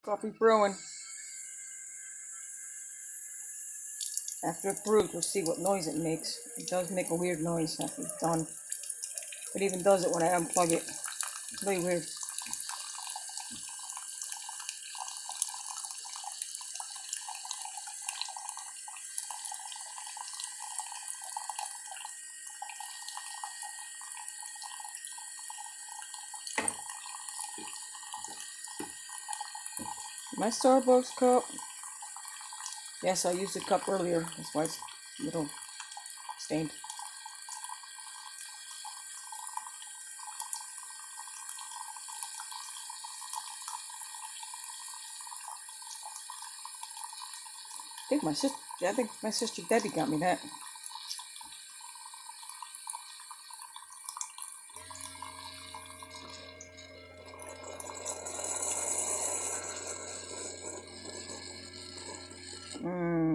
Coffee brewing. After it brews, we'll see what noise it makes. It does make a weird noise after it's done. It even does it when I unplug it. It's really weird. My Starbucks cup. Yes, I used the cup earlier. That's why it's a little stained. I think my sister Debbie got me that.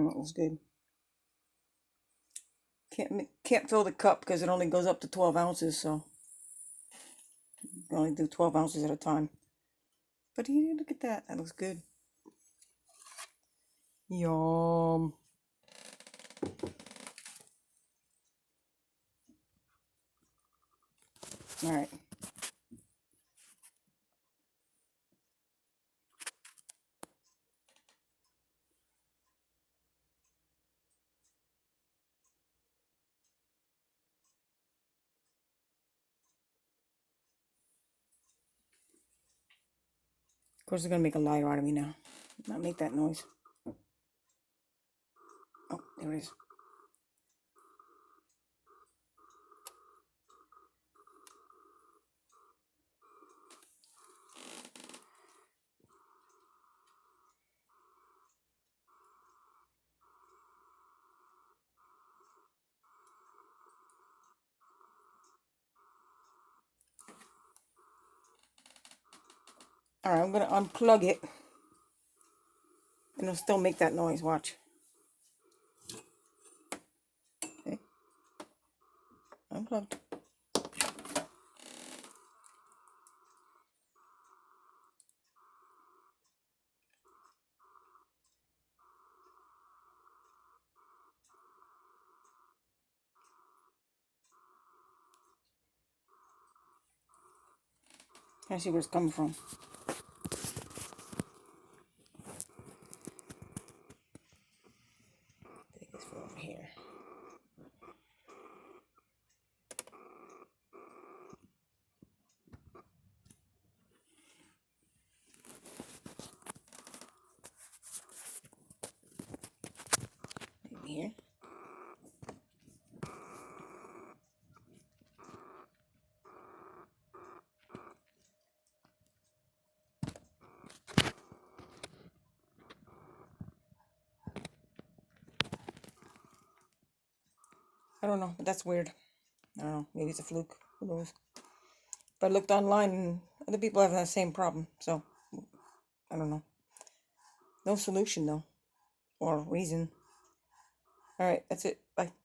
It was good. Can't fill the cup because it only goes up to 12 ounces, so you can only do 12 ounces at a time. But look at that. That looks good. Yum. All right. Of course, they're gonna make a liar out of me now. Not make that noise. Oh, there it is. All right, I'm gonna unplug it, and it'll still make that noise. Watch. Okay. Unplugged. I see where it's coming from. Take this from over here. In here. I don't know, but that's weird. I don't know. Maybe it's a fluke. Who knows? But I looked online, and other people have that same problem. So I don't know. No solution though, or reason. All right, that's it. Bye.